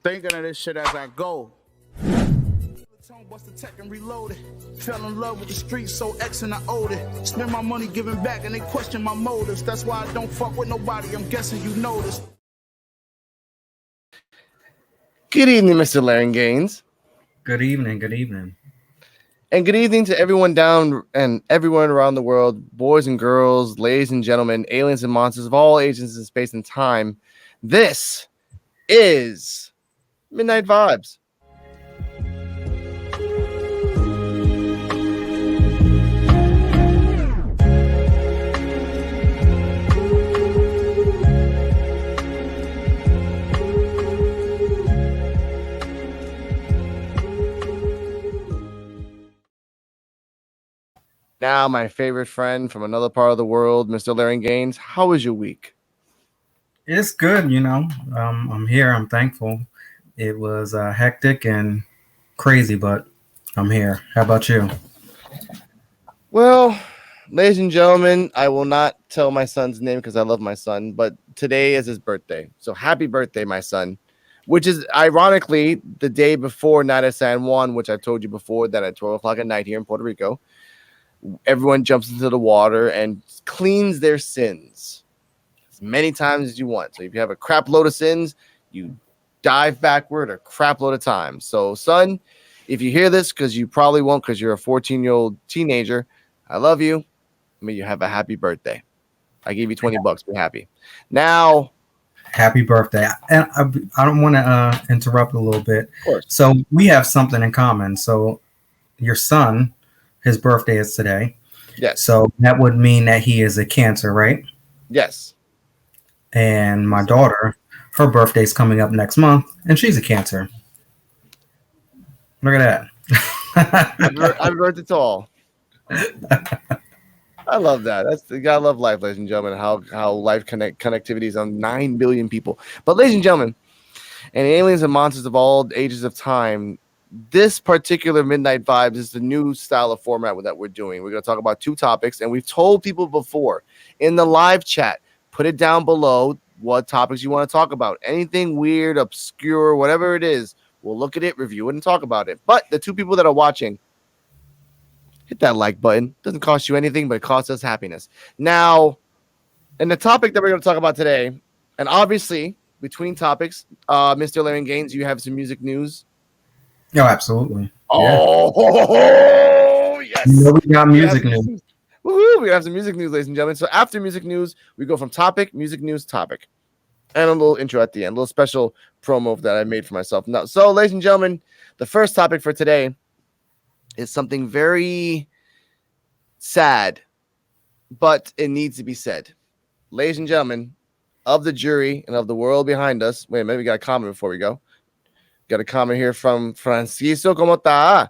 thinking of this shit as I go. Bust the tech and reload it. Fell in love with the streets, so X and I owed it. Spend my money giving back and they question my motives. That's why I don't fuck with nobody. I'm guessing you noticed. Good evening, Mr. L Gaines. Good evening. Good evening. And good evening to everyone down and everyone around the world, boys and girls, ladies and gentlemen, aliens and monsters of all ages in space and time. This is Midnight Vibes. Now, my favorite friend from another part of the world, Mr. L Gaines. How was your week? It's good, I'm here. I'm thankful. It was hectic and crazy, but I'm here. How about you? Well, ladies and gentlemen, I will not tell my son's name because I love my son, but today is his birthday. So happy birthday, my son, which is ironically the day before Night of San Juan, which I told you before that at 12 o'clock at night here in Puerto Rico, everyone jumps into the water and cleans their sins as many times as you want. So if you have a crap load of sins, you dive backward a crap load of times. So, son, if you hear this, because you probably won't because you're a 14-year-old teenager, I love you. May you have a happy birthday. I gave you $20. Be happy. Now, happy birthday. And I don't want to interrupt a little bit. Of course. So we have something in common. So your son, his birthday is today. Yes. So that would mean that he is a Cancer, right? Yes. And my daughter, her birthday is coming up next month, and she's a Cancer. Look at that. I've heard it all. I love that. That's you gotta love life, ladies and gentlemen. How life connectivity is on 9 billion people. But ladies and gentlemen, and aliens and monsters of all ages of time, this particular Midnight Vibes is the new style of format that we're doing. We're going to talk about two topics, and we've told people before in the live chat, put it down below what topics you want to talk about. Anything weird, obscure, whatever it is, we'll look at it, review it, and talk about it. But the two people that are watching, hit that like button. Doesn't cost you anything, but it costs us happiness. Now, in the topic that we're going to talk about today, and obviously between topics, Mr. L Gaines, you have some music news. No, absolutely. Oh, yes. We got music news. Woohoo! We have some music news, ladies and gentlemen. So after music news, we go from topic, music news, topic. And a little intro at the end, a little special promo that I made for myself. Now, so, ladies and gentlemen, the first topic for today is something very sad, but it needs to be said. Ladies and gentlemen, of the jury and of the world behind us. Wait a minute, we got a comment before we go. Got a comment here from Francisco. ¿Cómo está?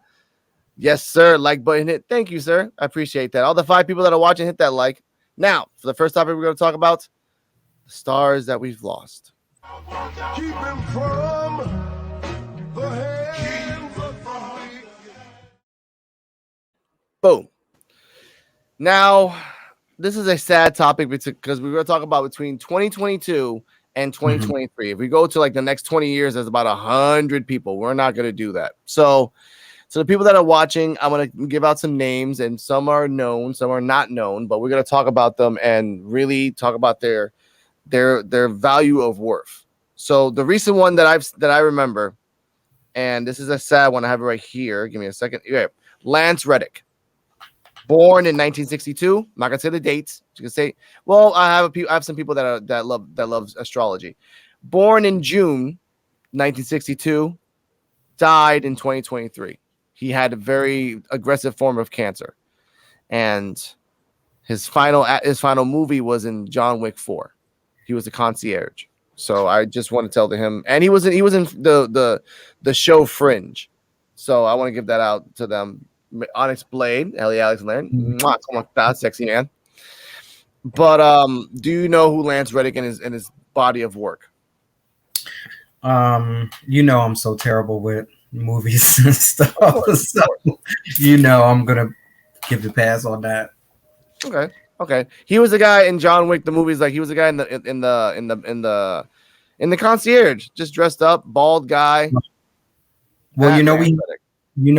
Yes, sir. Like button hit. Thank you, sir. I appreciate that. All the 5 people that are watching, hit that like. Now, for the first topic we're going to talk about, the stars that we've lost. Keep him from the hands of the... Boom. Now, this is a sad topic because we're going to talk about between 2022 and 2023. If we go to like the next 20 years, there's about 100 people. We're not going to do that. So the people that are watching, I'm going to give out some names, and some are known, some are not known, but we're going to talk about them and really talk about their value of worth. So the recent one that I remember, and this is a sad one. I have it right here. Give me a second. Okay. Lance Reddick. Born in 1962. I'm not gonna say the dates. You can say, well, I have some people that love astrology. Born in June 1962, died in 2023. He had a very aggressive form of cancer, and his final movie was in John Wick 4. He was a concierge. So I just want to tell him, and he was in the show Fringe. So I want to give that out to them. Onyx Blade, Ellie Alex Land, sexy man. But do you know who Lance Reddick and his body of work? I'm so terrible with movies and stuff. So I'm gonna give the pass on that. Okay. He was the guy in John Wick, the movies. Like he was the guy in the In the concierge, just dressed up, bald guy. Well, Batman.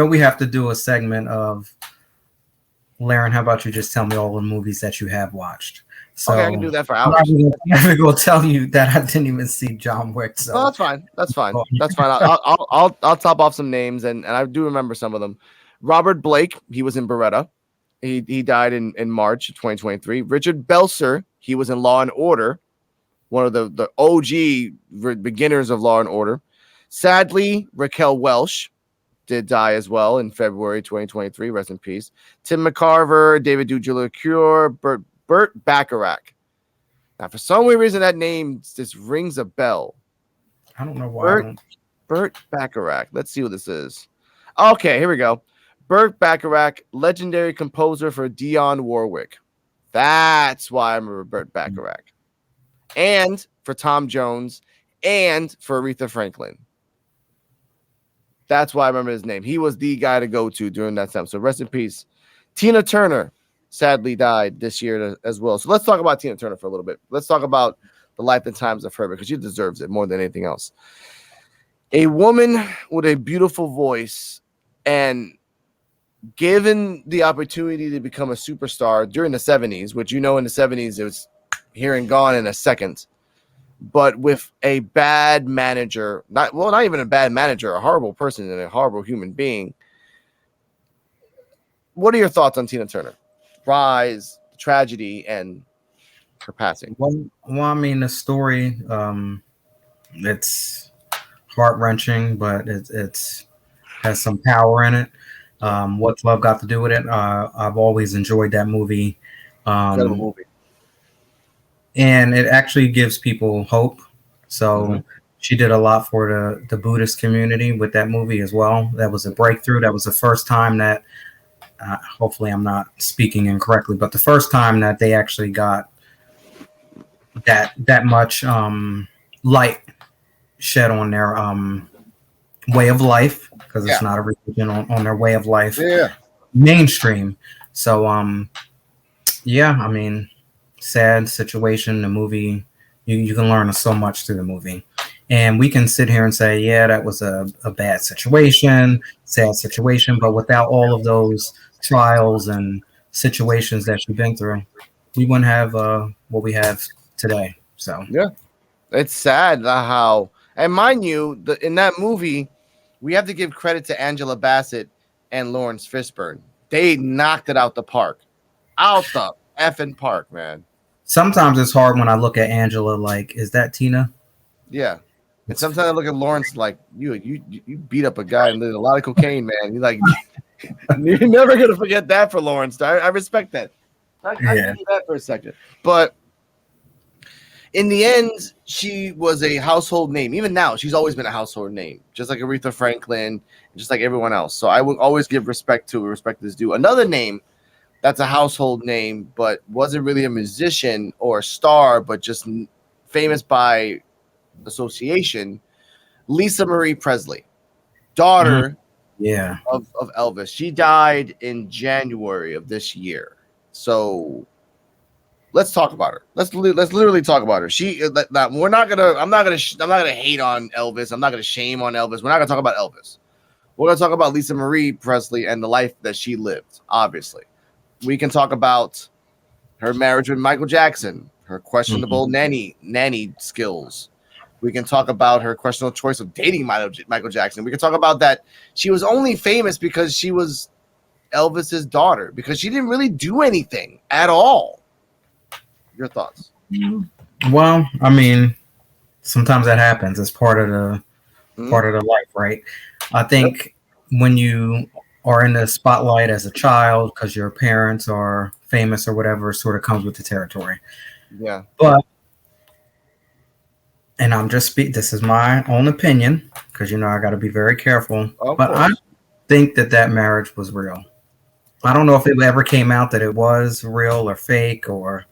we have to do a segment of Laren. How about you just tell me all the movies that you have watched? So Okay, I can do that for I'm hours. never gonna tell you that I didn't even see John Wick. So No, that's fine. That's fine. Oh. That's fine. I'll top off some names, and I do remember some of them. Robert Blake, he was in Beretta. He died in March of 2023. Richard Belzer, he was in Law and Order, one of the OG beginners of Law and Order. Sadly, Raquel Welch did die as well in February 2023. Rest in peace. Tim McCarver, David Dujour, Burt Bacharach. Now, for some weird reason, that name just rings a bell. I don't know why. Burt Bacharach. Let's see what this is. Okay, here we go. Burt Bacharach, legendary composer for Dionne Warwick. That's why I remember Burt Bacharach. And for Tom Jones and for Aretha Franklin. That's why I remember his name. He was the guy to go to during that time. So rest in peace. Tina Turner sadly died this year as well. So let's talk about Tina Turner for a little bit. Let's talk about the life and times of her because she deserves it more than anything else. A woman with a beautiful voice and given the opportunity to become a superstar during the 70s, which in the 70s it was here and gone in a second. But with a bad manager, not even a bad manager, a horrible person and a horrible human being. What are your thoughts on Tina Turner? Rise, tragedy, and her passing. Well, I mean, the story, it's heart-wrenching, but it's has some power in it. What's Love Got to Do with it? I've always enjoyed that movie. Incredible movie. And it actually gives people hope. So she did a lot for the Buddhist community with that movie as well. That was a breakthrough. That was the first time that, hopefully I'm not speaking incorrectly, but the first time that they actually got that much light shed on their way of life, because it's not a religion, on their way of life. Yeah. Mainstream. So, I mean, sad situation. The movie, you can learn so much through the movie. And we can sit here and say, yeah, that was a bad situation, sad situation. But without all of those trials and situations that you've been through, we wouldn't have what we have today. So, yeah, it's sad how, and mind you, in that movie, we have to give credit to Angela Bassett and Lawrence Fishburne. They knocked it out the park. Out the effing park, man. Sometimes it's hard when I look at Angela, like, is that Tina? Yeah. And sometimes I look at Lawrence like, you beat up a guy and did a lot of cocaine, man. You're like, you're never going to forget that for Lawrence. I respect that. I give you that for a second. But in the end, she was a household name. Even now, she's always been a household name, just like Aretha Franklin, just like everyone else. So I would always give respect to respect is due. Another name that's a household name, but wasn't really a musician or a star, but just famous by association, Lisa Marie Presley, daughter of Elvis. She died in January of this year. So let's talk about her. Let's literally talk about her. I'm not gonna hate on Elvis. I'm not gonna shame on Elvis. We're not gonna talk about Elvis. We're gonna talk about Lisa Marie Presley and the life that she lived. Obviously, we can talk about her marriage with Michael Jackson, her questionable nanny skills. We can talk about her questionable choice of dating Michael Jackson. We can talk about that she was only famous because she was Elvis's daughter, because she didn't really do anything at all. Your thoughts? Well, I mean, sometimes that happens. It's part of the life, right? I think when you are in the spotlight as a child because your parents are famous or whatever, sort of comes with the territory. Yeah. But, and I'm just this is my own opinion, because I got to be very careful. But I think that marriage was real. I don't know if it ever came out that it was real or fake, or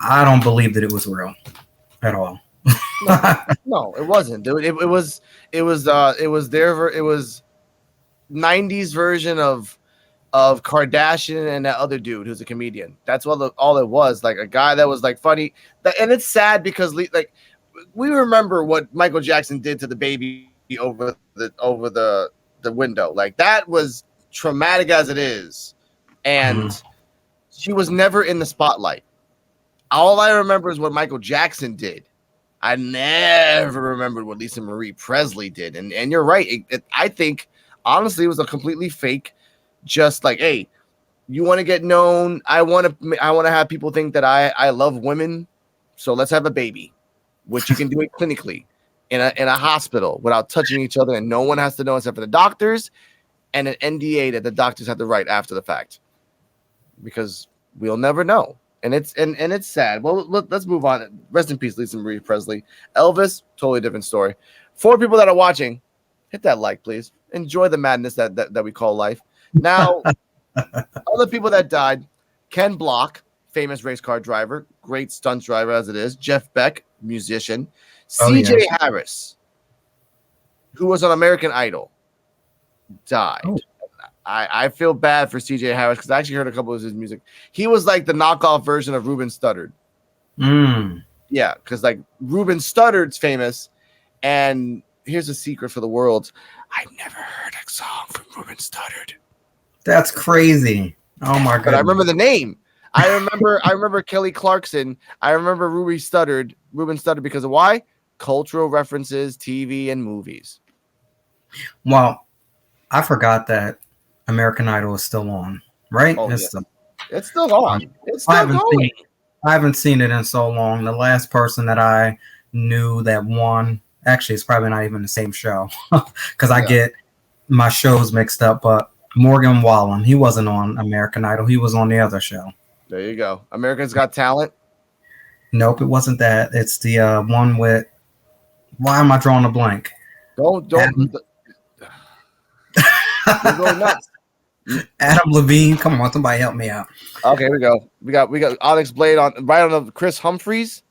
I don't believe that it was real at all. No, it wasn't. It was 90s version of Kardashian and that other dude who's a comedian. That's all it was, like a guy that was like funny. And it's sad because like we remember what Michael Jackson did to the baby over the window. Like that was traumatic as it is, and she was never in the spotlight. All I remember is what Michael Jackson did. I never remembered what Lisa Marie Presley did, and you're right. I think honestly it was a completely fake. Just like, hey, you want to get known? I want to have people think that I love women, so let's have a baby, which you can do it clinically in a hospital without touching each other, and no one has to know except for the doctors, and an NDA that the doctors have to write after the fact, because we'll never know. And it's sad. Well, let's move on. Rest in peace, Lisa Marie Presley. Elvis, totally different story. For people that are watching, hit that like, please. Enjoy the madness that we call life. Now, other people that died: Ken Block, famous race car driver, great stunt driver as it is. Jeff Beck, musician. CJ Harris, who was on American Idol, died. Oh. I feel bad for CJ Harris because I actually heard a couple of his music. He was like the knockoff version of Ruben Studdard. Yeah, because like Ruben Studdard's famous, and here's a secret for the world: I've never heard a song from Ruben Studdard. That's crazy. Oh my god! But I remember the name. I remember Kelly Clarkson. I remember Ruben Studdard because of why? Cultural references, TV, and movies. Well, I forgot that American Idol is still on, right? Oh, it's still on. It's still going. I haven't seen it in so long. The last person that I knew that won, actually, it's probably not even the same show because I get my shows mixed up. But Morgan Wallen, he wasn't on American Idol. He was on the other show. There you go. America's Got Talent. Nope, it wasn't that. It's the one with. Why am I drawing a blank? Don't. You're going nuts. Adam Levine, come on, somebody help me out. Okay, we go. We got Onyx Blade on the Chris Humphreys.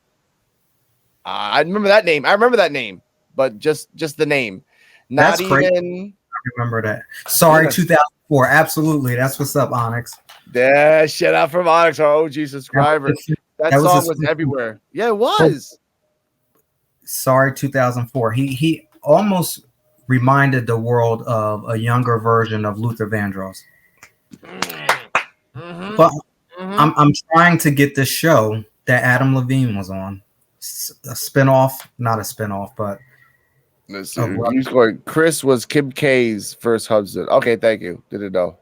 I remember that name. But just the name. Not That's crazy. even. I remember that. Sorry, 2004. Absolutely, that's what's up, Onyx. Yeah, shout out from Onyx, our OG subscriber. That song was everywhere. Yeah, it was. Sorry, 2004. He almost reminded the world of a younger version of Luther Vandross. But I'm trying to get this show that Adam Levine was on. A spinoff, not a spinoff, but let's see. You scored. Chris was Kim K's first husband. Okay, thank you. Didn't know.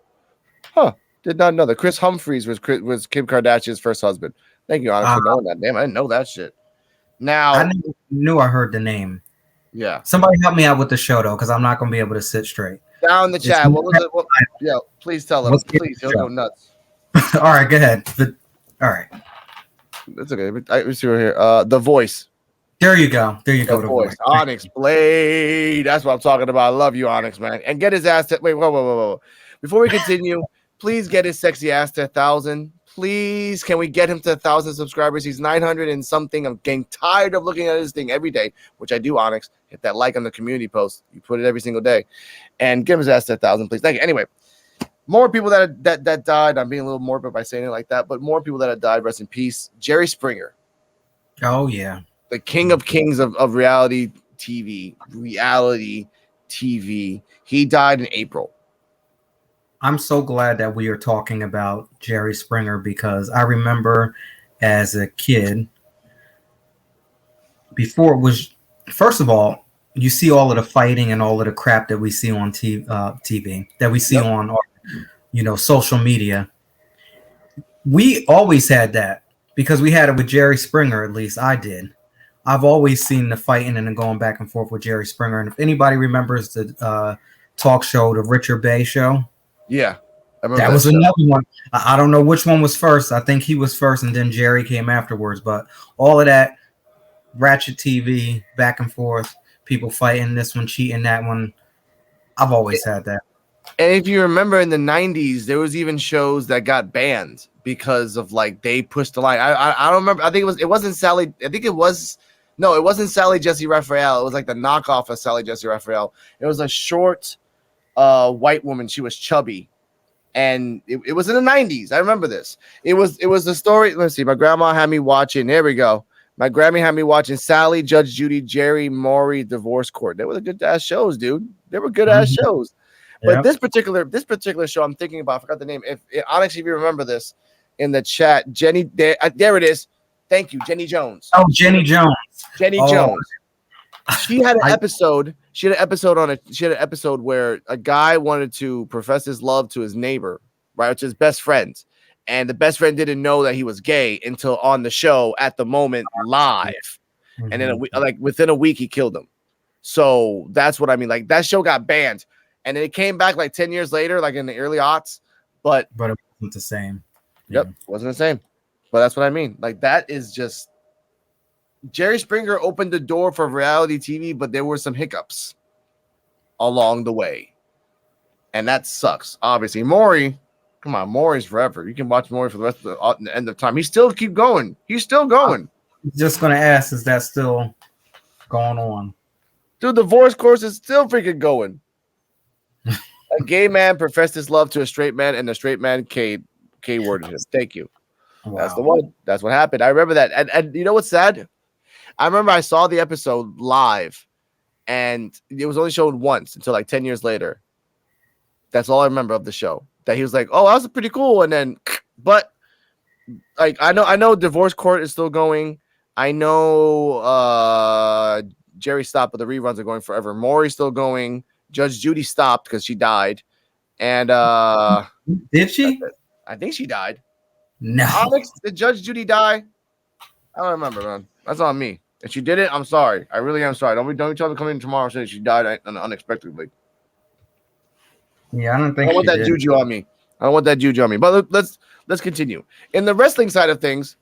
Huh. Did not know that. Chris Humphreys was Kim Kardashian's first husband. Thank you, Onyx, for knowing that name. I didn't know that shit. Now I knew I heard the name. Yeah. Somebody help me out with the show though, because I'm not gonna be able to sit straight. Down in the chat. What was it? Yeah, please tell him. Please, he'll go nuts. All right, go ahead. All right. That's okay. Let's see right here. The Voice. There you go. The Voice. Onyx Blade. That's what I'm talking about. I love you, Onyx, man. And get his ass to whoa. Before we continue, please get his sexy ass to 1,000. Please, can we get him to 1,000 subscribers? He's 900 and something. I'm getting tired of looking at this thing every day, which I do, Onyx. Hit that like on the community post. You put it every single day. And get his ass to 1,000, please. Thank you. Anyway, more people that died. I'm being a little morbid by saying it like that, but more people that have died. Rest in peace. Jerry Springer. Oh, yeah. The king of kings of reality TV. He died in April. I'm so glad that we are talking about Jerry Springer because I remember as a kid, before it was, first of all, you see all of the fighting and all of the crap that we see on TV, that we see on, social media. We always had that because we had it with Jerry Springer, at least I did. I've always seen the fighting and then going back and forth with Jerry Springer. And if anybody remembers the talk show, the Richard Bay show, yeah, that was another one. I don't know which one was first. I think he was first, and then Jerry came afterwards. But all of that ratchet TV, back and forth, people fighting, this one cheating, that one. I've always had that. And if you remember in the 90s, there was even shows that got banned because of they pushed the line. I don't remember. I think it wasn't Sally. I think it was. No, it wasn't Sally Jesse Raphael. It was like the knockoff of Sally Jesse Raphael. It was a short white woman. She was chubby, and it was in the 90s. I remember this. It was the story. Let's see. My grandma had me watching. There we go. My Grammy had me watching Sally, Judge Judy, Jerry, Maury, Divorce Court. They were the good ass shows, dude. They were good ass shows. But Yep. this particular show I'm thinking about, I forgot the name. If Onyx, if you remember this in the chat, Jenny, there it is. Thank you, Jenny Jones. Oh, Jenny Jones. Jenny Jones. She had an episode. She had an episode where a guy wanted to profess his love to his neighbor, right, which is best friends, and the best friend didn't know that he was gay until on the show at the moment live, and then within a week he killed him. So that's what I mean. Like that show got banned, and then it came back like 10 years later, like in the early aughts, but it wasn't the same. Yep, wasn't the same. But that's what I mean. Like that is just. Jerry Springer opened the door for reality TV, but there were some hiccups along the way. And that sucks. Obviously, Maury, come on, Maury's forever. You can watch Maury for the rest of the end of time. He still keep going. He's still going. Just going to ask, is that still going on? Dude, the divorce course is still freaking going. A gay man professed his love to a straight man, and the straight man K-worded him. Thank you. Wow. That's the one. That's what happened. I remember that. And you know what's sad? I remember I saw the episode live, and it was only shown once until like 10 years later. That's all I remember of the show. That he was like, "Oh, that was pretty cool," and then, but like I know, Divorce Court is still going. I know Jerry stopped, but the reruns are going forever. Maury's still going. Judge Judy stopped because she died, and did she? I think she died. No, Alex, did Judge Judy die? I don't remember, man. That's on me. If she did it, I'm sorry. I really am sorry. Don't tell me to come in tomorrow and say she died unexpectedly. Yeah, I don't think I don't want that juju on me. I don't want that juju on me. But let's continue. In the wrestling side of things,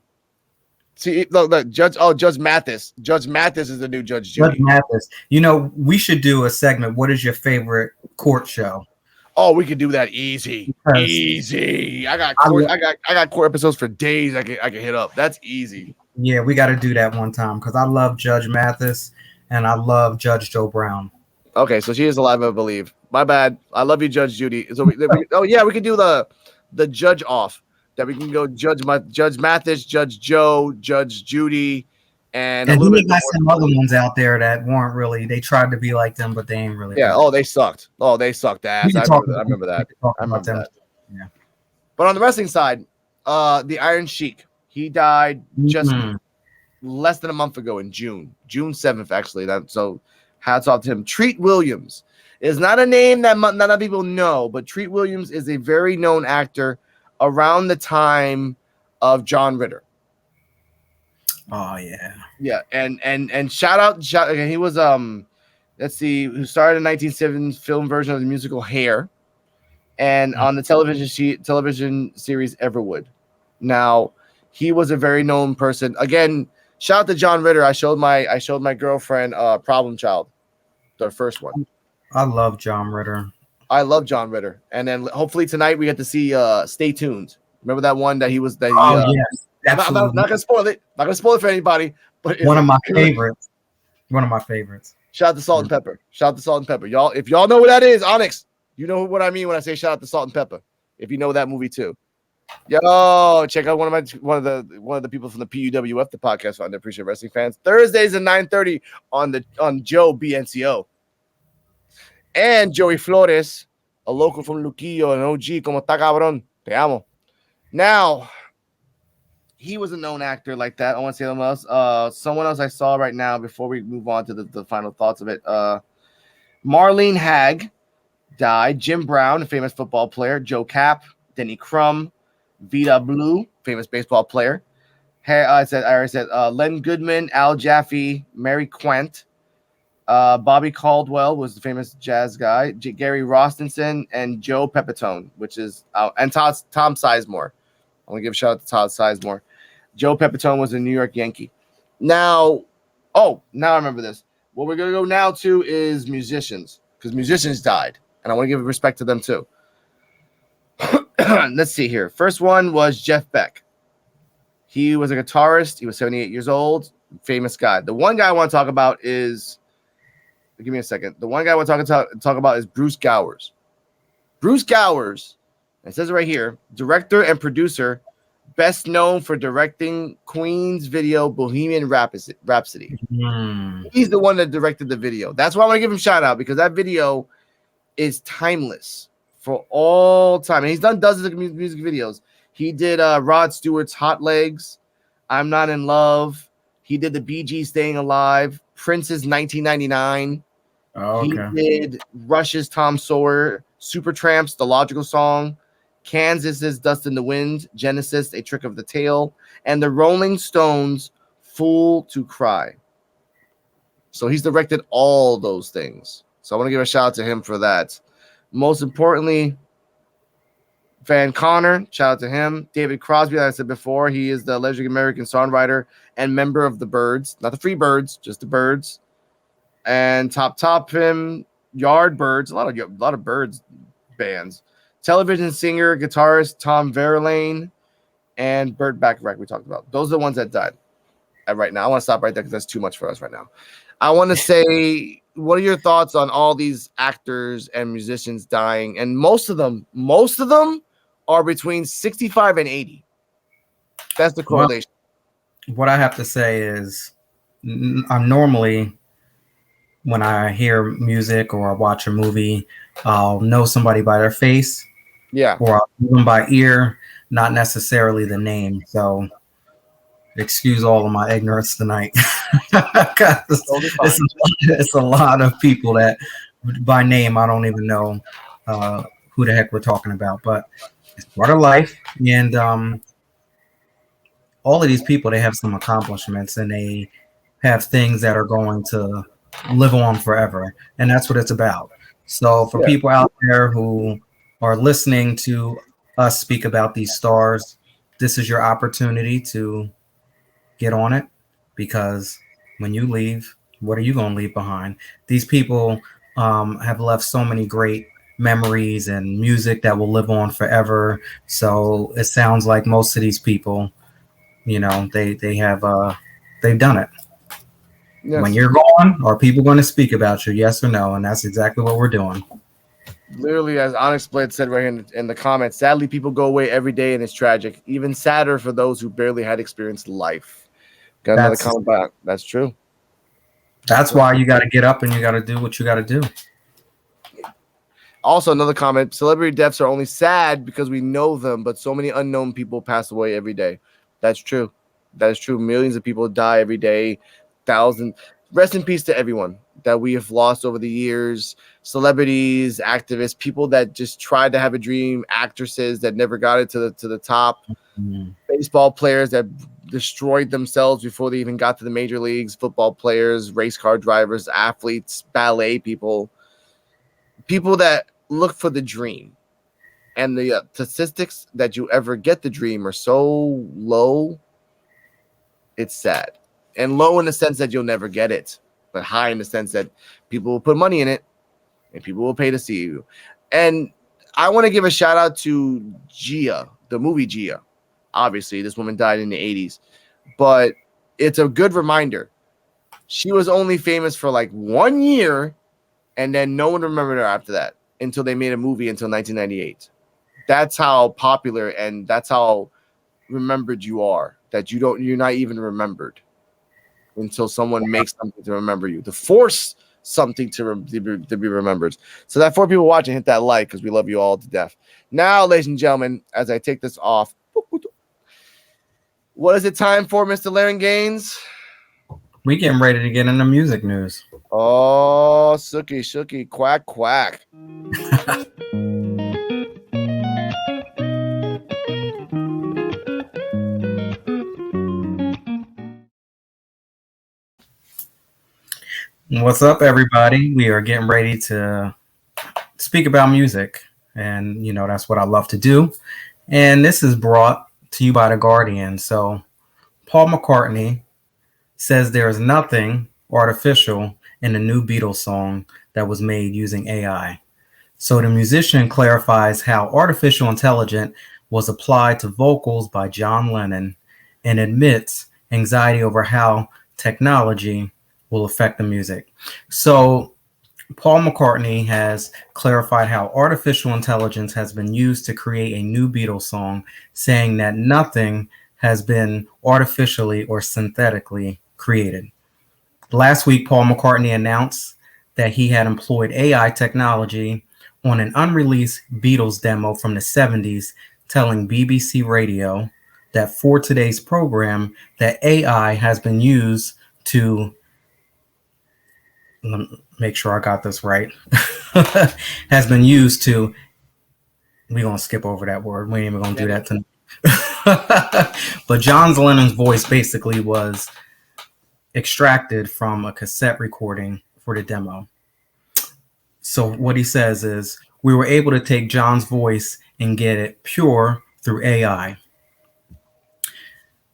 see, look, Judge Mathis. Judge Mathis is the new Judge Judy. Judge Mathis. You know, we should do a segment. What is your favorite court show? Oh, we could do that easy. Easy. I got court episodes for days. I can hit up. That's easy. Yeah, we got to do that one time because I love Judge Mathis and I love Judge Joe Brown. Okay, so she is alive, I believe. My bad. I love you, Judge Judy. So we can do the judge off. That we can go Judge Mathis, Judge Joe, Judge Judy, and a little bit. Got some other ones out there that weren't really. They tried to be like them, but they ain't really. Yeah. Oh, they sucked. Oh, they sucked ass. I remember that. Yeah. But on the wrestling side, the Iron Sheik. He died just less than a month ago in June 7th, actually. So hats off to him. Treat Williams is not a name that not a lot of people know, but Treat Williams is a very known actor around the time of John Ritter. Oh yeah. Yeah, and shout out he was let's see, who starred in 1970s film version of the musical Hair and on the television series Everwood. Now, he was a very known person. Again, shout out to John Ritter. I showed my girlfriend Problem Child, the first one. I love John Ritter. I love John Ritter. And then hopefully tonight we get to see Stay Tuned. Remember that one that he was that yes. I'm not gonna spoil it. Not gonna spoil it for anybody, but one of my favorites. One of my favorites. Shout out to Salt and Pepper. Shout out to Salt and Pepper. Y'all, if y'all know what that is, Onyx, you know what I mean when I say shout out to Salt and Pepper. If you know that movie too. Yo, check out one of the people from the PUWF, the podcast fund. I appreciate wrestling fans. Thursdays at 9:30 on Joe BNCO. And Joey Flores, a local from Luquillo, an OG. Como está, cabrón? Te amo. Now, he was a known actor like that. I want to say someone else. Someone else I saw right now before we move on to the final thoughts of it. Marlene Hagg died. Jim Brown, a famous football player. Joe Cap, Denny Crum, Vida Blue, famous baseball player. I already said Len Goodman, Al Jaffe, Mary Quant, Bobby Caldwell was the famous jazz guy. Gary Rostenson and Joe Pepitone, which is and Tom Sizemore. I want to give a shout out to Todd Sizemore. Joe Pepitone was a New York Yankee. Now I remember this. What we're gonna go now to is musicians, because musicians died, and I want to give respect to them too. Let's see here. First one was Jeff Beck. He was a guitarist. He was 78 years old. Famous guy. The one guy I want to talk about is, give me a second. The one guy I want to talk about is Bruce Gowers. Bruce Gowers, it says it right here, director and producer, best known for directing Queen's video Bohemian Rhapsody. He's the one that directed the video. That's why I want to give him a shout out, because that video is timeless for all time. And he's done dozens of music videos. He did Rod Stewart's Hot Legs, I'm Not in Love. He did the Bee Gees Staying Alive, Prince's 1999. Oh, okay. He did Rush's Tom Sawyer, Supertramp's The Logical Song, Kansas's Dust in the Wind, Genesis, A Trick of the Tail, and the Rolling Stones' Fool to Cry. So he's directed all those things. So I want to give a shout out to him for that. Most importantly, Van Conner, shout out to him. David Crosby, like I said before, he is the legendary American songwriter and member of the Byrds, not the Free Birds, just the Byrds. And top him, Yardbirds, a lot of Birds bands. Television singer, guitarist Tom Verlaine, and Burt Bacharach we talked about. Those are the ones that died right now. I want to stop right there because that's too much for us right now. I want to say, what are your thoughts on all these actors and musicians dying? And most of them are between 65 and 80. That's the correlation. Well, what I have to say is, I'm normally, when I hear music or I watch a movie, I'll know somebody by their face. Yeah. Or I'll know them by ear, not necessarily the name. So excuse all of my ignorance tonight. it's a lot of people that by name I don't even know who the heck we're talking about. But it's part of life. And all of these people, they have some accomplishments and they have things that are going to live on forever. And that's what it's about. So for people out there who are listening to us speak about these stars, this is your opportunity to get on it, because when you leave, what are you going to leave behind? These people have left so many great memories and music that will live on forever. So it sounds like most of these people, you know, they've done it. Yes. When you're gone, are people going to speak about you? Yes or no? And that's exactly what we're doing. Literally, as Onyx Blade said right here in the comments, sadly, people go away every day, and it's tragic. Even sadder for those who barely had experienced life. Got another comment back. That's true. That's why you got to get up and you got to do what you got to do. Also, another comment: celebrity deaths are only sad because we know them, but so many unknown people pass away every day. That's true. That is true. Millions of people die every day. Thousands. Rest in peace to everyone that we have lost over the years. Celebrities, activists, people that just tried to have a dream, actresses that never got it to the top, baseball players that destroyed themselves before they even got to the major leagues, football players, race car drivers, athletes, ballet people that look for the dream. And the statistics that you ever get the dream are so low, it's sad. And low in the sense that you'll never get it, but high in the sense that people will put money in it and people will pay to see you. And I want to give a shout out to Gia, the movie Gia. Obviously, this woman died in the 80s, but it's a good reminder. She was only famous for like 1 year, and then no one remembered her after that until they made a movie until 1998. That's how popular and that's how remembered you are, that you're not even remembered until someone makes something to remember you, to force something to be remembered. So that for people watching, hit that like, because we love you all to death. Now, ladies and gentlemen, as I take this off, what is it time for, Mr. Laren Gaines? We getting ready to get into music news. Oh, sookie, quack, quack. What's up, everybody? We are getting ready to speak about music, and you know that's what I love to do. And this is brought to you by The Guardian. So Paul McCartney says there is nothing artificial in the new Beatles song that was made using AI. So the musician clarifies how artificial intelligence was applied to vocals by John Lennon and admits anxiety over how technology will affect the music. So Paul McCartney has clarified how artificial intelligence has been used to create a new Beatles song, saying that nothing has been artificially or synthetically created. Last week, Paul McCartney announced that he had employed AI technology on an unreleased Beatles demo from the 70s, telling BBC Radio that for today's program, that AI has been used to, let me make sure I got this right, has been used to, we're going to skip over that word. We ain't even going to do that tonight. But John Lennon's voice basically was extracted from a cassette recording for the demo. So what he says is, we were able to take John's voice and get it pure through AI.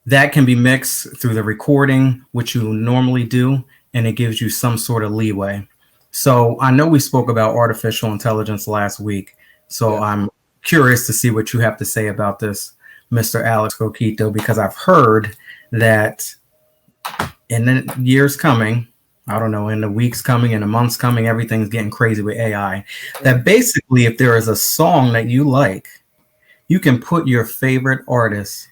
That can be mixed through the recording, which you normally do, and it gives you some sort of leeway. So I know we spoke about artificial intelligence last week, so I'm curious to see what you have to say about this, Mr. Alex Coquito, because I've heard that in the years coming, I don't know, in the weeks coming, in the months coming, everything's getting crazy with AI. That basically, if there is a song that you like, you can put your favorite artist,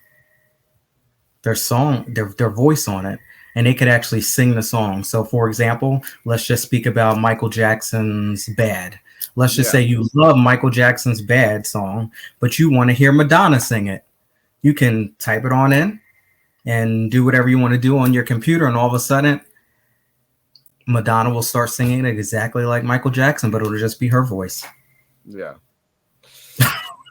their song, their voice on it, and they could actually sing the song. So, for example, let's just speak about Michael Jackson's Bad. Let's just say you love Michael Jackson's Bad song, but you want to hear Madonna sing it. You can type it on in and do whatever you want to do on your computer, and all of a sudden, Madonna will start singing it exactly like Michael Jackson, but it'll just be her voice. Yeah.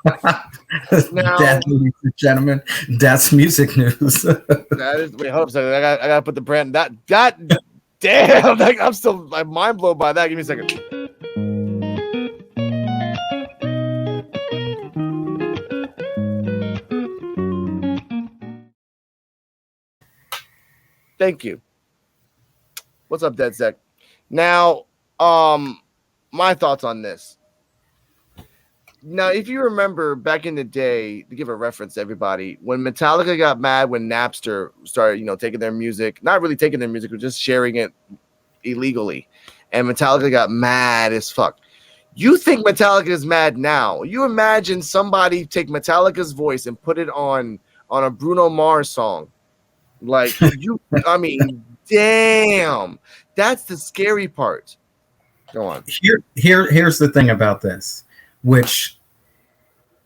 Now, that, ladies and gentlemen, that's music news. That is. Wait, hold up a second. I gotta put the brand. God damn! I'm mind blown by that. Give me a second. Thank you. What's up, DeadSec? Now, my thoughts on this. Now, if you remember back in the day, to give a reference to everybody, when Metallica got mad when Napster started, taking their music, not really taking their music, but just sharing it illegally, and Metallica got mad as fuck. You think Metallica is mad now? You imagine somebody take Metallica's voice and put it on a Bruno Mars song, like I mean, damn, that's the scary part. Go on. Here's the thing about this, which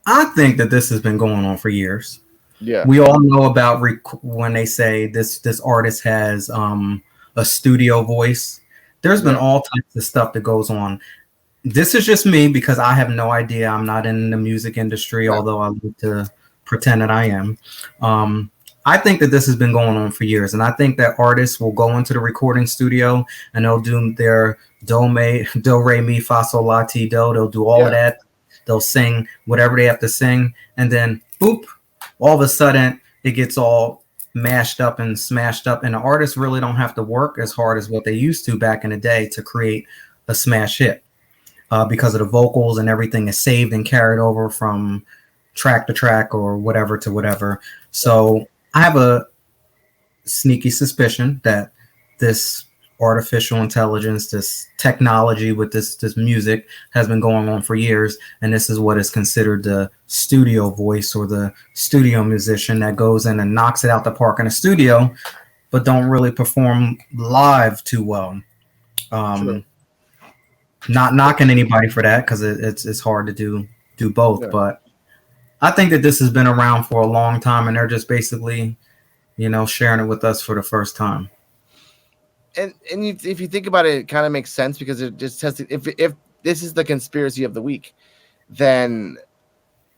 I think that this has been going on for years. Yeah, we all know about when they say this artist has a studio voice. There's been all types of stuff that goes on. This is just me because I have no idea. I'm not in the music industry, although I like to pretend that I am. I think that this has been going on for years, and I think that artists will go into the recording studio and they'll do their do, re, mi, fa, sol, la, ti, do. They'll do all of that. They'll sing whatever they have to sing, and then boop, all of a sudden it gets all mashed up and smashed up, and the artists really don't have to work as hard as what they used to back in the day to create a smash hit, because of the vocals and everything is saved and carried over from track to track or whatever to whatever. So I have a sneaky suspicion that this artificial intelligence, this technology with this music has been going on for years, and this is what is considered the studio voice or the studio musician that goes in and knocks it out the park in a studio, but don't really perform live too well. Not knocking anybody for that, because it's hard to do both, but I think that this has been around for a long time, and they're just basically, sharing it with us for the first time. And if you think about it, it kind of makes sense, because it just has to, if this is the conspiracy of the week, then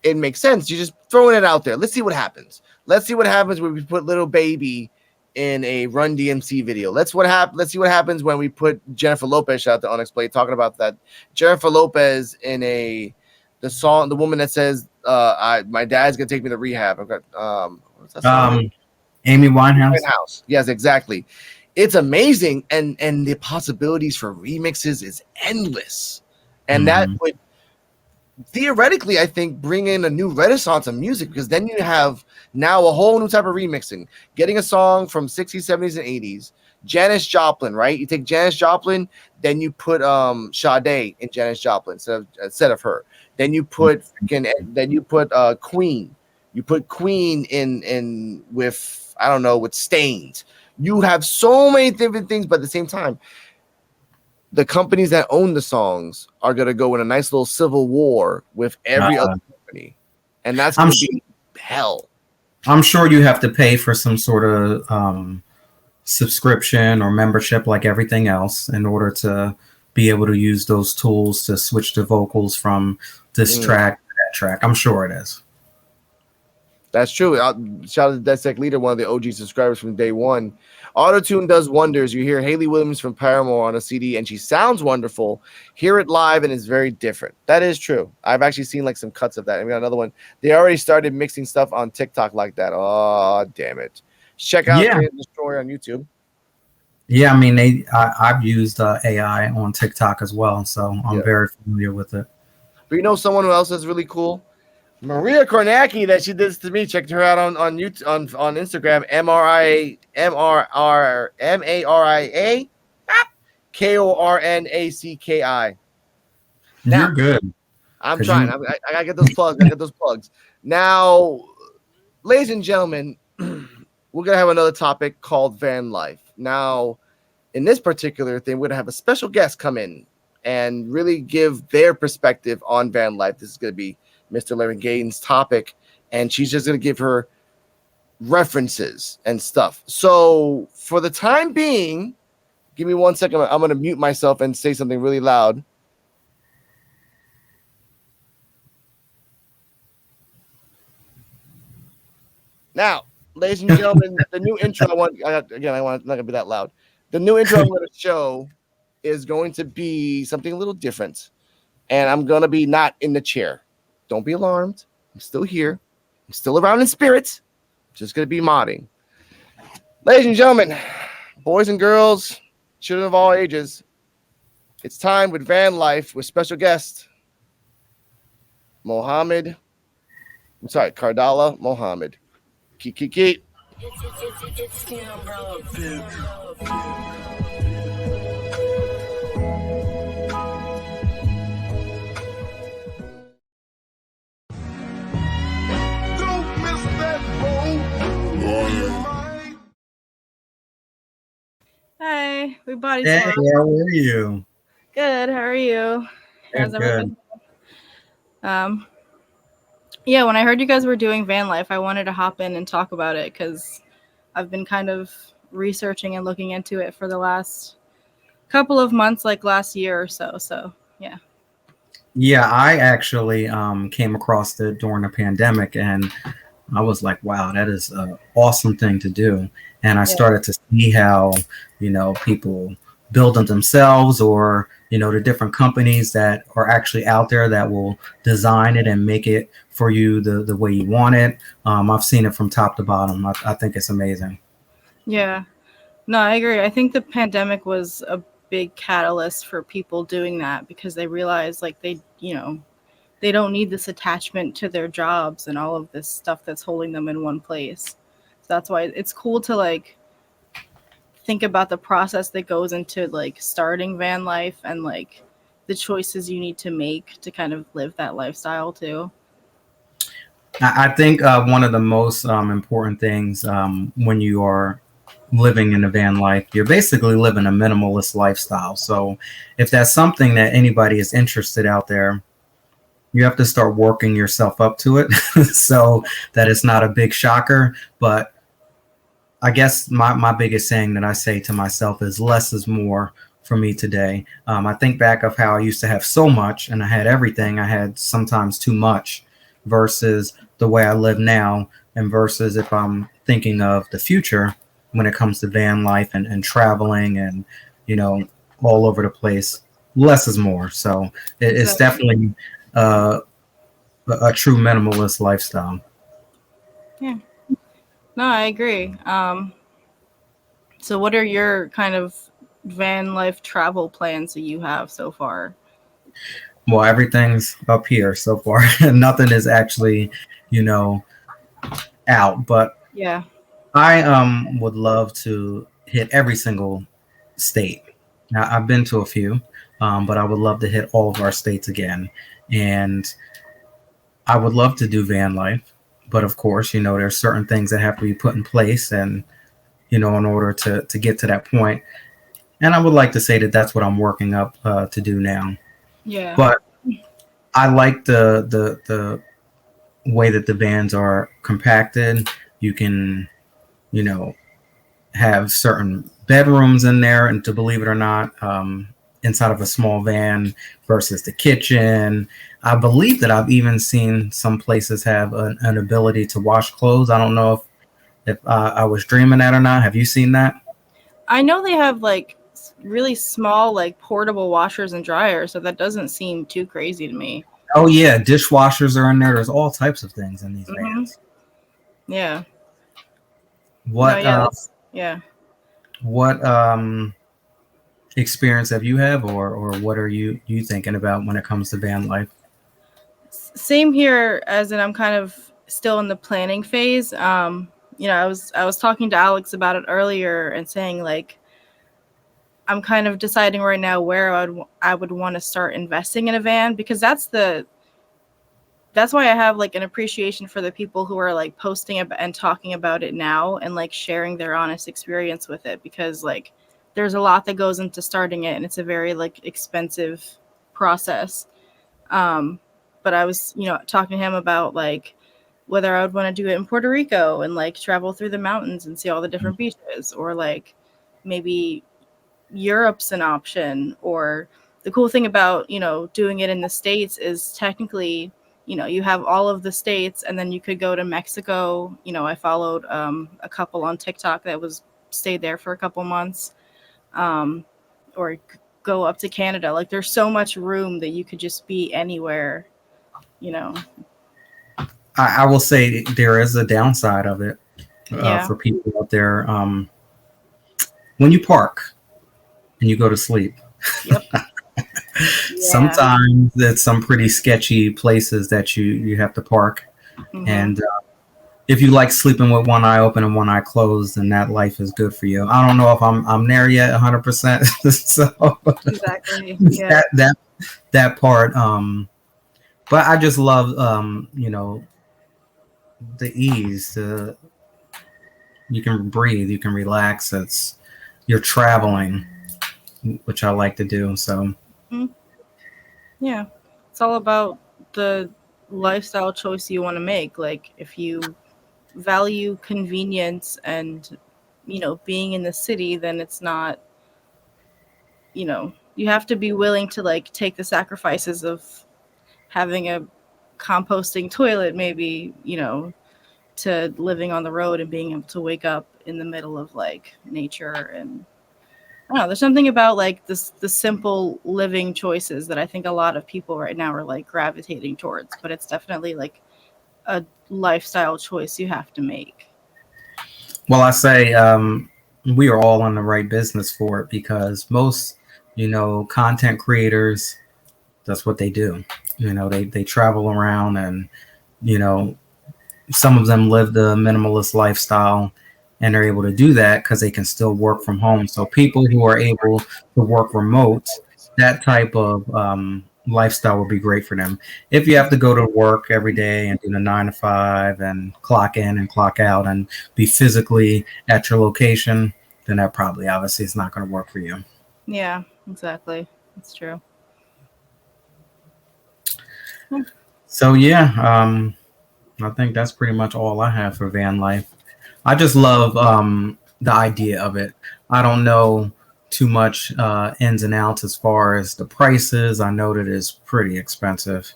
it makes sense. You're just throwing it out there. Let's see what happens. Let's see what happens when we put Little Baby in a Run DMC video. Let's see what happens when we put Jennifer Lopez, shout out to Unexplained, talking about that. Jennifer Lopez in the song, the woman that says, my dad's gonna take me to rehab. I've got what's that song? Amy Winehouse. Yes, exactly. It's amazing, and the possibilities for remixes is endless, and that would theoretically, I think, bring in a new renaissance of music, because then you have now a whole new type of remixing, getting a song from 60s, 70s, and 80s, Janis Joplin, right? You take Janis Joplin, then you put Sade in Janis Joplin instead of her. Then you put Queen. You put Queen in with, I don't know, with Stains. You have so many different things, but at the same time, the companies that own the songs are going to go in a nice little civil war with every other company. And that's going to be hell. I'm sure you have to pay for some sort of subscription or membership like everything else in order to be able to use those tools to switch the vocals from this track to that track. I'm sure it is. That's true. Shout out to Dissect Leader, one of the OG subscribers from day one. Autotune does wonders. You hear Hayley Williams from Paramore on a CD, and she sounds wonderful. Hear it live, and it's very different. That is true. I've actually seen like some cuts of that. And we got another one. They already started mixing stuff on TikTok like that. Oh, damn it. Check out Destroyer on YouTube. Yeah, I mean, I've used AI on TikTok as well, so I'm very familiar with it. But you know someone who else is really cool? Maria Kornacki, that she did this to me. Checked her out on YouTube, on Instagram. Maria Kornacki. You're good. I'm trying. I gotta get those plugs. Now, ladies and gentlemen, we're gonna have another topic called van life. Now, in this particular thing, we're gonna have a special guest come in and really give their perspective on van life. This is gonna be Mr. Larry Gaines' topic, and she's just going to give her references and stuff. So for the time being, give me 1 second. I'm going to mute myself and say something really loud. Now, ladies and gentlemen, the new intro I'm not going to be that loud. The new intro I'm going to show is going to be something a little different, and I'm going to be not in the chair. Don't be alarmed. I'm still here. I'm still around in spirits. Just going to be modding. Ladies and gentlemen, boys and girls, children of all ages, it's time with Van Life with special guest, Kardala Mohammed. Kiki. Hi, we body Hey, swap. how are you? Good. How are you? How's Good. everything? Yeah, when I heard you guys were doing van life, I wanted to hop in and talk about it because I've been kind of researching and looking into it for the last couple of months, like last year or so. So yeah. Yeah, I actually came across it during the pandemic, and I was like, wow, that is an awesome thing to do. And I started to see how, people build them themselves, or, the different companies that are actually out there that will design it and make it for you the way you want it. I've seen it from top to bottom. I think it's amazing. Yeah. No, I agree. I think the pandemic was a big catalyst for people doing that because they realized like they don't need this attachment to their jobs and all of this stuff that's holding them in one place. So that's why it's cool to like think about the process that goes into like starting van life and like the choices you need to make to kind of live that lifestyle too. I think one of the most important things when you are living in a van life, you're basically living a minimalist lifestyle. So if that's something that anybody is interested out there, you have to start working yourself up to it so that it's not a big shocker. But I guess my biggest saying that I say to myself is less is more for me today. I think back of how I used to have so much and I had everything. I had sometimes too much versus the way I live now, and versus if I'm thinking of the future when it comes to van life and traveling and, all over the place, less is more. So it's definitely a true minimalist lifestyle. Yeah. No, I agree. So what are your kind of van life travel plans that you have so far? Well, everything's up here so far. Nothing is actually, out. But yeah, I would love to hit every single state. Now, I've been to a few, but I would love to hit all of our states again. And I would love to do van life, but of course, there's certain things that have to be put in place, and in order to get to that point. And I would like to say that that's what I'm working up to do now. Yeah. But I like the way that the vans are compacted. You can, have certain bedrooms in there, and to believe it or not, inside of a small van versus the kitchen. I believe that I've even seen some places have an ability to wash clothes. I don't know if I was dreaming that or not. Have you seen that? I know they have like really small, like portable washers and dryers, so that doesn't seem too crazy to me. Oh yeah, dishwashers are in there. There's all types of things in these Mm-hmm. vans. Yeah. What No, yeah. What experience have you have, or what are you thinking about when it comes to van life? Same here, as in I'm kind of still in the planning phase. I was talking to Alex about it earlier and saying like I'm kind of deciding right now where I would want to start investing in a van, because that's why I have like an appreciation for the people who are like posting and talking about it now and like sharing their honest experience with it, because like there's a lot that goes into starting it and it's a very like expensive process. But I was, talking to him about like whether I would want to do it in Puerto Rico and like travel through the mountains and see all the different beaches, or like maybe Europe's an option. Or the cool thing about, doing it in the States is technically, you have all of the states, and then you could go to Mexico. I followed a couple on TikTok that stayed there for a couple months, or go up to Canada. Like there's so much room that you could just be anywhere, I will say there is a downside of it Yeah. for people out there. When you park and you go to sleep, Yep. sometimes it's some pretty sketchy places that you have to park. Mhm. And if you like sleeping with one eye open and one eye closed, then that life is good for you. I don't know if I'm there yet 100%. So Exactly. Yeah. that part. But I just love the ease. You can breathe, you can relax. You're traveling, which I like to do. So Yeah. It's all about the lifestyle choice you want to make. Like if you value convenience and, being in the city, then it's not, you have to be willing to like take the sacrifices of having a composting toilet, maybe, to living on the road and being able to wake up in the middle of like nature. And I don't know, there's something about like the simple living choices that I think a lot of people right now are like gravitating towards, but it's definitely like a lifestyle choice you have to make. well, I say we are all in the right business for it, because most content creators, that's what they do. They travel around, and some of them live the minimalist lifestyle, and they're able to do that because they can still work from home. So people who are able to work remote, that type of lifestyle would be great for them. If you have to go to work every day and do the 9 to 5 and clock in and clock out and be physically at your location, then that probably obviously is not going to work for you. Yeah, exactly. That's true. So yeah, I think that's pretty much all I have for van life. I just love the idea of it. I don't know too much ins and outs as far as the prices. I know that it's pretty expensive.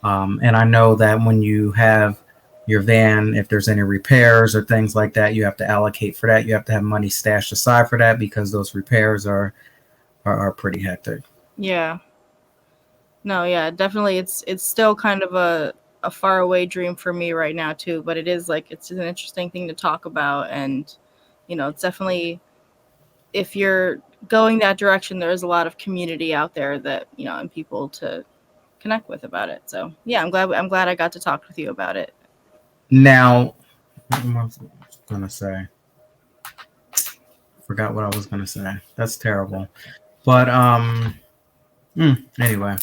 And I know that when you have your van, if there's any repairs or things like that, you have to allocate for that. You have to have money stashed aside for that, because those repairs are pretty hectic. Yeah. No, yeah, definitely. It's still kind of a far away dream for me right now too, but it is like it's an interesting thing to talk about. And it's definitely, if you're going that direction, there's a lot of community out there that and people to connect with about it. So yeah, I'm glad I got to talk with you about it. Now, what am I going to say? Forgot what I was gonna say. That's terrible. But anyway,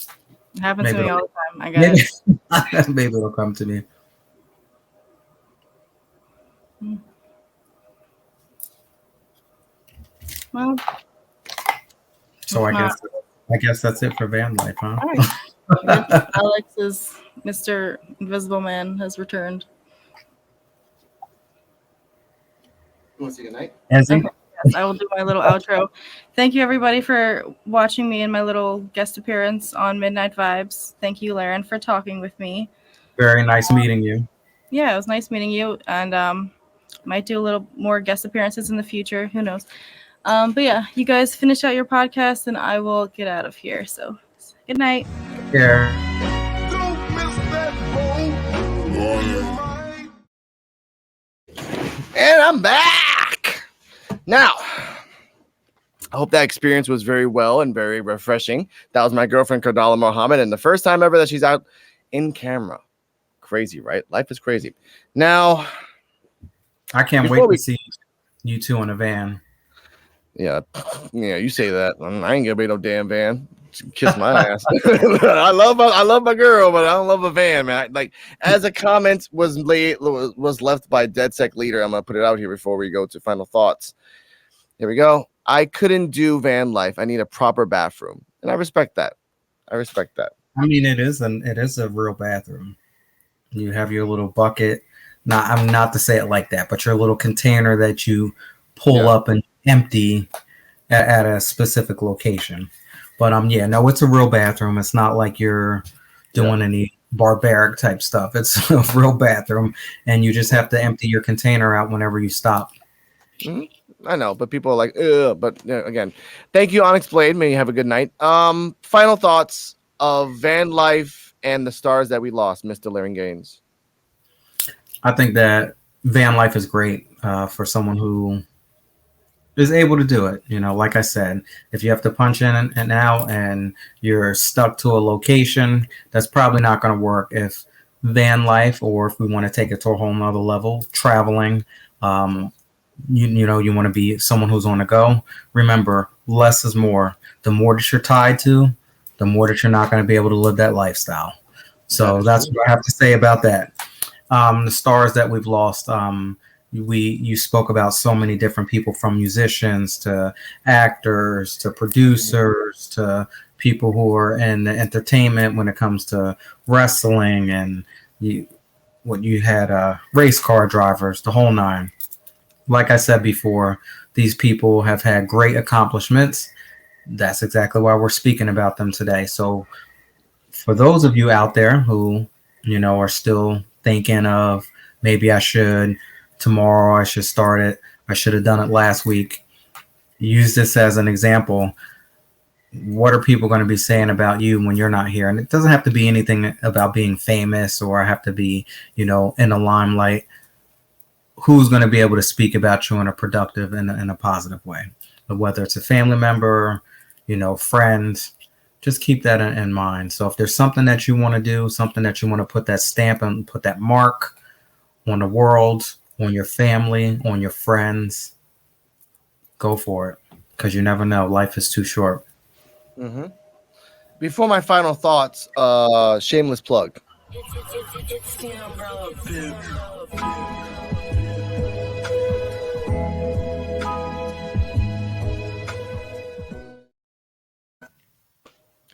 It happens to maybe me it'll, all the time. I get it. maybe it'll come to me. Well, So if not, I guess that's it for van life, huh? all right. Alex's Mr. Invisible Man has returned. You want to say goodnight? Has he? Okay, yes, I will do my little outro. Thank you, everybody, for watching me in my little guest appearance on Midnight Vibes. Thank you, Laren, for talking with me. Very nice meeting you. Yeah, it was nice meeting you, and might do a little more guest appearances in the future. Who knows? But yeah, you guys finish out your podcast, and I will get out of here. So, good night. Yeah. Don't miss that boat. And I'm back. Now, I hope that experience was very well and very refreshing. That was my girlfriend, Kardala Mohammed, and the first time ever that she's out in camera. Crazy, right? Life is crazy. Now, I can't Before wait we- to see you two in a van. yeah, you say that. I ain't gonna be no damn van. Kiss my ass. I love my girl, but I don't love a van, man. Like, as a comment was left by DedSec leader, I'm gonna put it out here before we go to final thoughts. Here we go. I couldn't do van life. I need a proper bathroom, and I respect that. I mean, it is a real bathroom. You have your little bucket. I'm not to say it like that, but your little container that you pull up and empty at a specific location. But no, it's a real bathroom. It's not like you're doing any barbaric type stuff. It's a real bathroom, and you just have to empty your container out whenever you stop. Mm-hmm. I know, but people are like, ugh. But again, thank you, Onyx Blade. May you have a good night. Final thoughts of van life and the stars that we lost, Mr. Laren Gaines. I think that van life is great for someone who is able to do it. You know, like I said, if you have to punch in and out and you're stuck to a location, that's probably not going to work. If van life, or if we want to take it to a whole nother level, traveling, you want to be someone who's on the go. Remember, less is more. The more that you're tied to, the more that you're not going to be able to live that lifestyle. So that's what I have to say about that. The stars that we've lost, you spoke about so many different people, from musicians to actors to producers to people who are in the entertainment when it comes to wrestling, and you had race car drivers, the whole nine. Like I said before, these people have had great accomplishments. That's exactly why we're speaking about them today. So for those of you out there who, are still thinking of, maybe I should start it, I should have done it last week, use this as an example. What are people going to be saying about you when you're not here? And it doesn't have to be anything about being famous or have to be, in the limelight. Who's going to be able to speak about you in a productive and in a positive way? But whether it's a family member, friends, just keep that in mind. So if there's something that you want to do, something that you want to put that stamp and put that mark on the world, on your family, on your friends, go for it, because you never know. Life is too short. Mm-hmm. Before my final thoughts, shameless plug. It's the umbrella,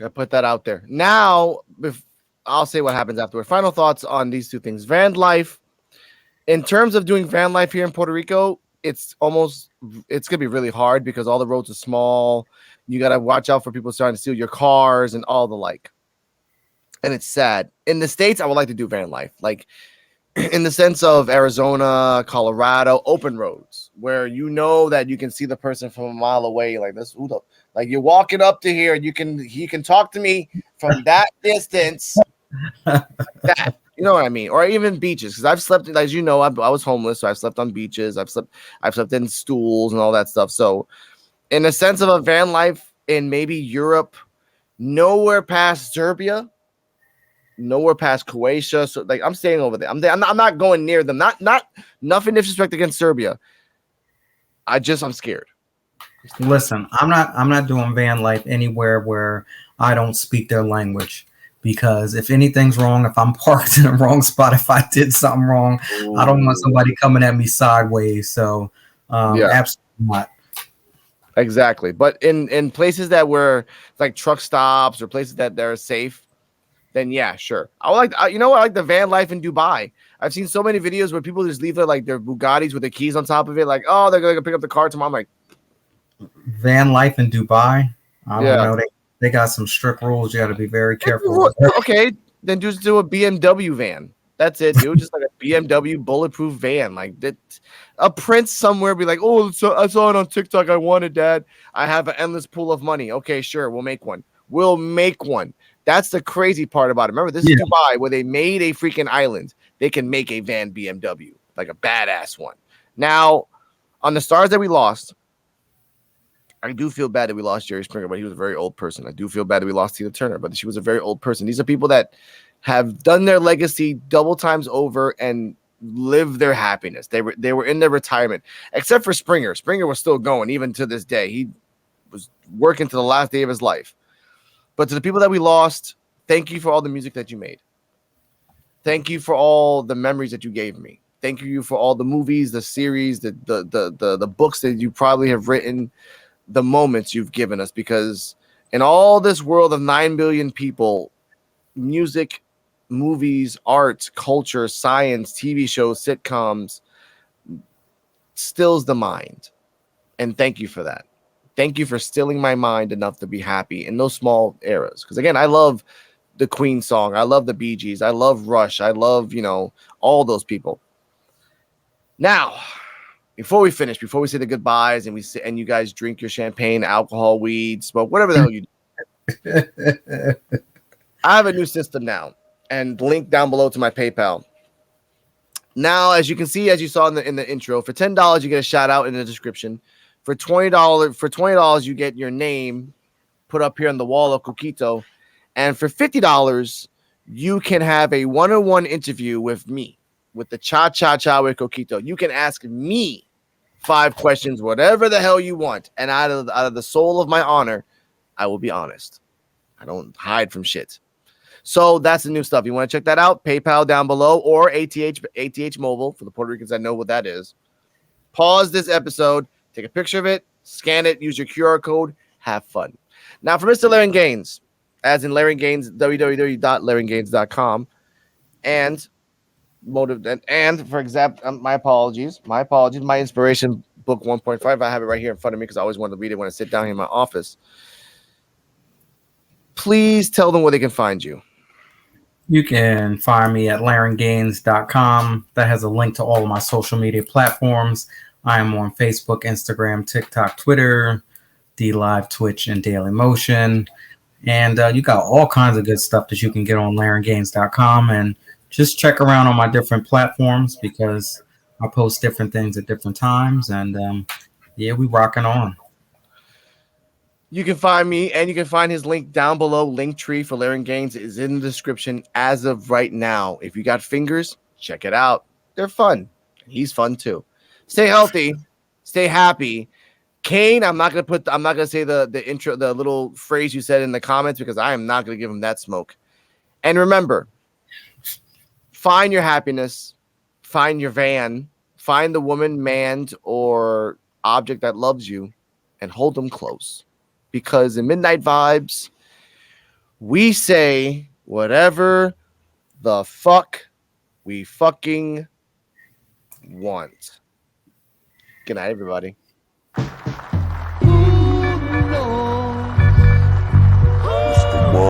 I put that out there. Now, I'll say what happens afterward. Final thoughts on these two things. Van life. In terms of doing van life here in Puerto Rico, it's going to be really hard because all the roads are small. You got to watch out for people starting to steal your cars and all the like. And it's sad. In the States, I would like to do van life. Like, in the sense of Arizona, Colorado, open roads where that you can see the person from a mile away. Like this, like you're walking up to here, and he can talk to me from that distance. Like that, you know what I mean? Or even beaches, because I've slept, as you know, I was homeless, so I've slept on beaches. I've slept in stools and all that stuff. So, in the sense of a van life in maybe Europe, nowhere past Serbia. Nowhere past Croatia, so like I'm staying over there. I'm not going near them. Not nothing disrespect against Serbia. I'm scared. Listen, I'm not doing van life anywhere where I don't speak their language. Because if anything's wrong, if I'm parked in the wrong spot, if I did something wrong, I don't want Ooh. somebody coming at me sideways. So, Yeah, absolutely not. exactly. But in places that were like truck stops or places that they're safe, then yeah, sure. You know what? I like the van life in Dubai. I've seen so many videos where people just leave their Bugattis with the keys on top of it, like, oh, they're gonna pick up the car tomorrow. I'm like, Van life in Dubai, I don't yeah. know. They got some strict rules. You got to be very careful. Okay, then just do a BMW van. That's it, dude. Just like a BMW bulletproof van, like that. A prince somewhere be like, "Oh, so I saw it on TikTok. I wanted that. I have an endless pool of money. Okay, sure, we'll make one. We'll make one." That's the crazy part about it. Remember, this is Yeah. Dubai, where they made a freaking island. They can make a van BMW, like a badass one. Now, on the stars that we lost, I do feel bad that we lost Jerry Springer, but he was a very old person. I do feel bad that we lost Tina Turner, but she was a very old person. These are people that have done their legacy double times over and live their happiness. They were in their retirement, except for Springer. Springer was still going even to this day. He was working to the last day of his life. But to the people that we lost, thank you for all the music that you made. Thank you for all the memories that you gave me. Thank you for all the movies, the series, the books that you probably have written, the moments you've given us, because in all this world of 9 billion people, music, movies, art, culture, science, TV shows, sitcoms stills the mind. And thank you for that. Thank you for stilling my mind enough to be happy in those small eras. Because again, I love the Queen song. I love the Bee Gees. I love Rush. I love, all those people. Now, before we finish, before we say the goodbyes and and you guys drink your champagne, alcohol, weed, smoke, whatever the hell you do, I have a new system now, and link down below to my PayPal. Now, as you can see, as you saw in the intro, for $10 you get a shout out in the description. For $20 you get your name put up here on the wall of Coquito, and for $50 you can have a one-on-one interview with me, with the Cha Cha Cha with Coquito. You can ask me 5 questions, whatever the hell you want, and out of the soul of my honor, I will be honest. I don't hide from shit. So that's the new stuff. You want to check that out? PayPal down below, or ATH Mobile for the Puerto Ricans that know what that is. Pause this episode, take a picture of it, scan it, use your QR code, have fun. Now for Mr. Larry Gaines, as in Larry Gaines, www.larrygaines.com, and for example, my apologies, my inspiration book 1.5. I have it right here in front of me because I always wanted to read it when I sit down here in my office. Please tell them where they can find you. You can find me at LarenGaines.com. That has a link to all of my social media platforms. I am on Facebook, Instagram, TikTok, Twitter, DLive, Twitch, and Daily Motion. And you got all kinds of good stuff that you can get on LarenGaines.com. And just check around on my different platforms because I post different things at different times. And yeah, we rocking on. You can find me, and you can find his link down below. Linktree for Larry Gaines is in the description as of right now. If you got fingers, check it out. They're fun. He's fun too. Stay healthy, stay happy. Kane, I'm not gonna say the intro, the little phrase you said in the comments, because I am not gonna give him that smoke. And remember, find your happiness, find your van, find the woman, man, or object that loves you, and hold them close. Because in Midnight Vibes, we say whatever the fuck we fucking want. Good night, everybody.